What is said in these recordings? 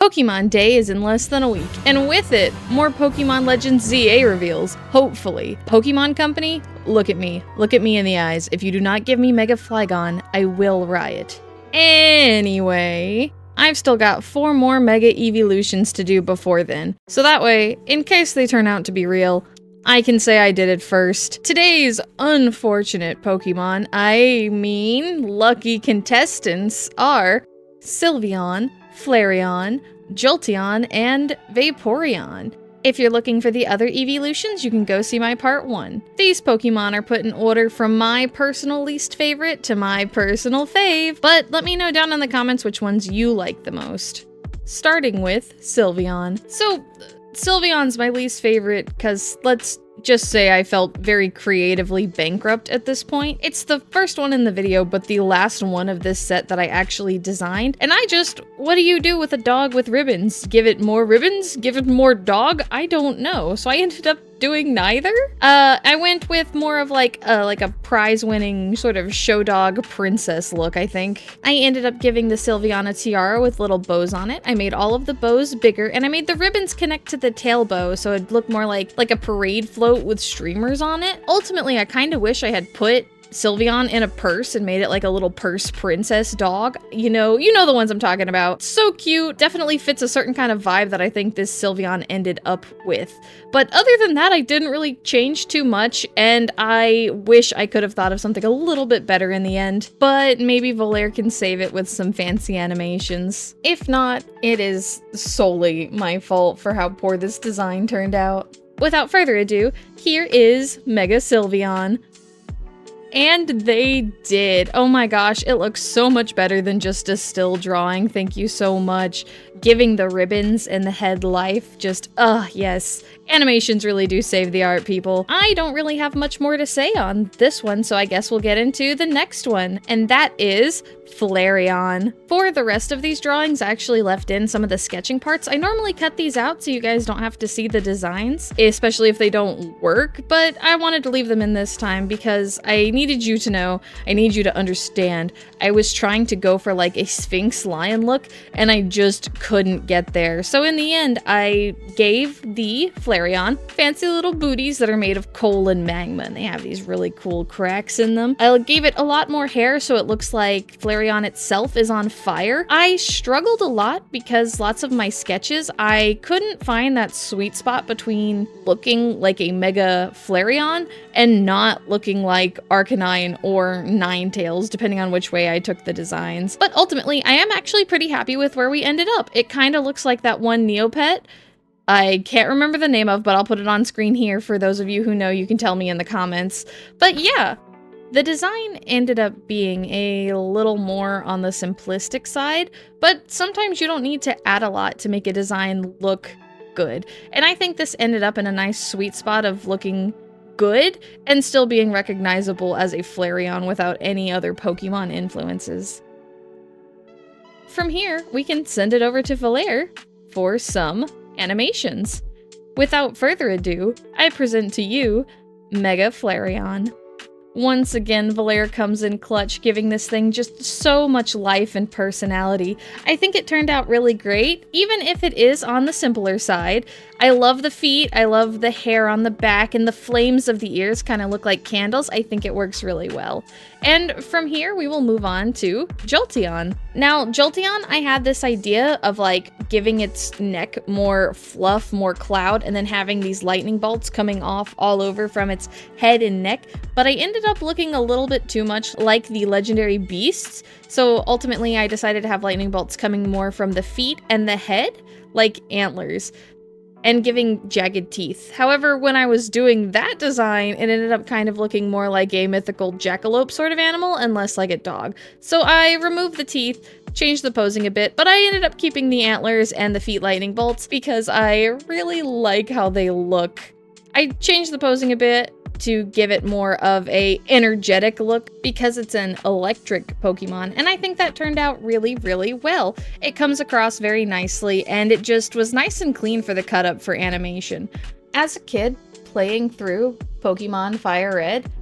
Pokemon Day is in less than a week, and with it, more Pokemon Legends ZA reveals, hopefully. Pokemon Company, look at me in the eyes. If you do not give me Mega Flygon, I will riot. Anyway, I've still got 4 more Mega Eeveelutions to do before then, so that way, in case they turn out to be real, I can say I did it first. Today's unfortunate Pokemon, I mean lucky contestants, are Sylveon, Flareon, Jolteon, and Vaporeon. If you're looking for the other Eeveelutions, you can go see my part 1. These Pokemon are put in order from my personal least favorite to my personal fave, but let me know down in the comments which ones you like the most. Starting with Sylveon. So, Sylveon's my least favorite because let's just say I felt very creatively bankrupt at this point. It's the first one in the video, but the last one of this set that I actually designed. And what do you do with a dog with ribbons? Give it more ribbons? Give it more dog? I don't know. So I ended up doing neither. I went with more of like a prize-winning sort of show dog princess look, I think. I ended up giving the Sylveon a tiara with little bows on it. I made all of the bows bigger, and I made the ribbons connect to the tail bow, so it'd look more like a parade float with streamers on it. Ultimately, I kind of wish I had put Sylveon in a purse and made it like a little purse princess dog. You know the ones I'm talking about. So cute, definitely fits a certain kind of vibe that I think this Sylveon ended up with. But other than that, I didn't really change too much, and I wish I could have thought of something a little bit better in the end. But maybe Valere can save it with some fancy animations. If not, it is solely my fault for how poor this design turned out. Without further ado, here is Mega Sylveon. And they did. Oh my gosh, it looks so much better than just a still drawing. Thank you so much. Giving the ribbons and the head life, just, yes. Animations really do save the art, people. I don't really have much more to say on this one, so I guess we'll get into the next one, and that is Flareon. For the rest of these drawings, I actually left in some of the sketching parts. I normally cut these out so you guys don't have to see the designs, especially if they don't work, but I wanted to leave them in this time because I needed you to know, I need you to understand. I was trying to go for like a Sphinx lion look, and I just couldn't get there. So in the end, I gave the Flareon fancy little booties that are made of coal and magma, and they have these really cool cracks in them. I gave it a lot more hair so it looks like Flareon itself is on fire. I struggled a lot because lots of my sketches, I couldn't find that sweet spot between looking like a Mega Flareon and not looking like Arcanine or Ninetales, depending on which way I took the designs. But ultimately, I am actually pretty happy with where we ended up. It kind of looks like that one Neopet I can't remember the name of, but I'll put it on screen here for those of you who know. You can tell me in the comments. But yeah, the design ended up being a little more on the simplistic side, but sometimes you don't need to add a lot to make a design look good. And I think this ended up in a nice sweet spot of looking good and still being recognizable as a Flareon without any other Pokemon influences. From here, we can send it over to Valere for some animations. Without further ado, I present to you Mega Flareon. Once again, Valere comes in clutch, giving this thing just so much life and personality. I think it turned out really great, even if it is on the simpler side. I love the feet, I love the hair on the back, and the flames of the ears kind of look like candles. I think it works really well. And from here, we will move on to Jolteon. Now, Jolteon, I had this idea of like giving its neck more fluff, more cloud, and then having these lightning bolts coming off all over from its head and neck, but I ended up looking a little bit too much like the legendary beasts, so ultimately I decided to have lightning bolts coming more from the feet and the head, like antlers, and giving jagged teeth. However, when I was doing that design, it ended up kind of looking more like a mythical jackalope sort of animal and less like a dog. So I removed the teeth, changed the posing a bit, but I ended up keeping the antlers and the feet lightning bolts because I really like how they look. I changed the posing a bit to give it more of a energetic look because it's an electric Pokemon, and I think that turned out really, really well. It comes across very nicely, and it just was nice and clean for the cut up for animation. As a kid, playing through Pokemon Fire Red,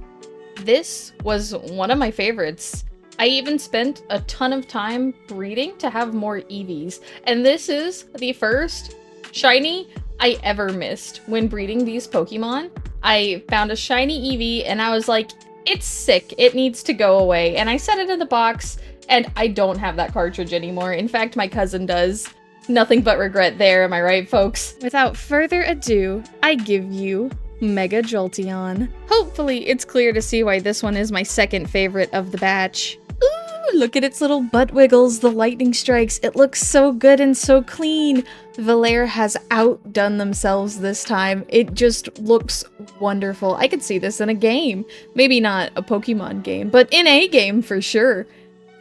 this was one of my favorites. I even spent a ton of time breeding to have more Eevees, and this is the first shiny I ever missed when breeding these Pokemon. I found a shiny Eevee and I was like, it's sick, it needs to go away, and I set it in the box, and I don't have that cartridge anymore. In fact, my cousin does. Nothing but regret there, am I right, folks? Without further ado, I give you Mega Jolteon. Hopefully it's clear to see why this one is my second favorite of the batch. Ooh, look at its little butt wiggles, the lightning strikes. It looks so good and so clean. Valere has outdone themselves this time. It just looks wonderful. I could see this in a game. Maybe not a Pokemon game, but in a game for sure.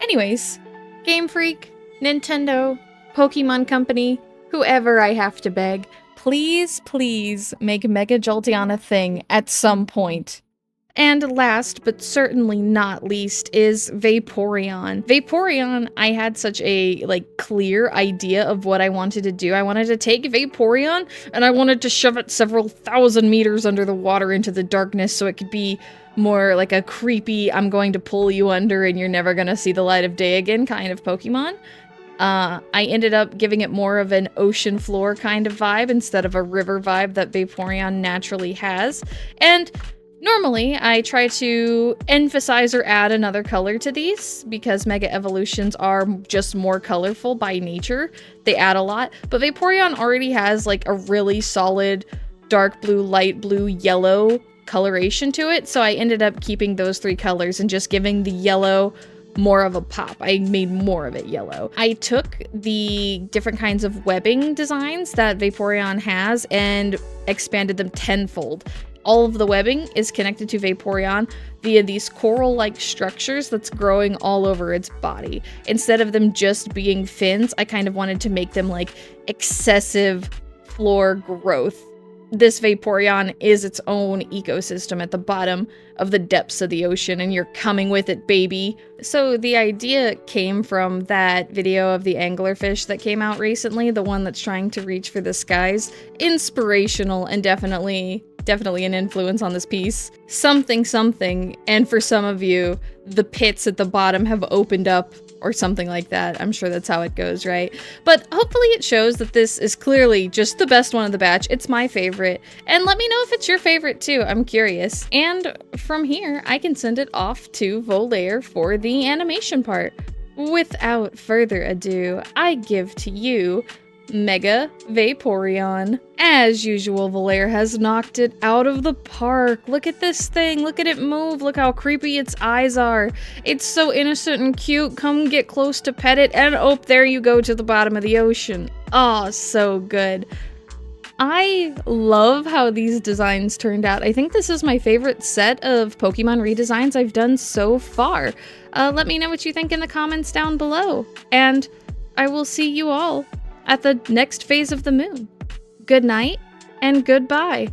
Anyways, Game Freak, Nintendo, Pokemon Company, whoever I have to beg, please, please make Mega Jolteon a thing at some point. And last, but certainly not least, is Vaporeon. Vaporeon, I had such a, clear idea of what I wanted to do. I wanted to take Vaporeon, and I wanted to shove it several thousand meters under the water into the darkness so it could be more like a creepy, I'm going to pull you under and you're never gonna see the light of day again kind of Pokemon. I ended up giving it more of an ocean floor kind of vibe instead of a river vibe that Vaporeon naturally has. And normally, I try to emphasize or add another color to these because Mega Evolutions are just more colorful by nature. They add a lot, but Vaporeon already has like a really solid dark blue, light blue, yellow coloration to it, so I ended up keeping those three colors and just giving the yellow more of a pop. I made more of it yellow. I took the different kinds of webbing designs that Vaporeon has and expanded them tenfold. All of the webbing is connected to Vaporeon via these coral-like structures that's growing all over its body. Instead of them just being fins, I kind of wanted to make them like excessive floor growth. This Vaporeon is its own ecosystem at the bottom of the depths of the ocean, and you're coming with it, baby. So the idea came from that video of the anglerfish that came out recently, the one that's trying to reach for the skies. Inspirational and definitely an influence on this piece. Something, and for some of you, the pits at the bottom have opened up or something like that. I'm sure that's how it goes, right? But hopefully it shows that this is clearly just the best one of the batch. It's my favorite. And let me know if it's your favorite too. I'm curious. And from here, I can send it off to Valere for the animation part. Without further ado, I give to you Mega Vaporeon. As usual, Valere has knocked it out of the park. Look at this thing. Look at it move. Look how creepy its eyes are. It's so innocent and cute. Come get close to pet it. And oh, there you go to the bottom of the ocean. Oh, so good. I love how these designs turned out. I think this is my favorite set of Pokemon redesigns I've done so far. Let me know what you think in the comments down below. And I will see you all at the next phase of the moon. Good night and goodbye.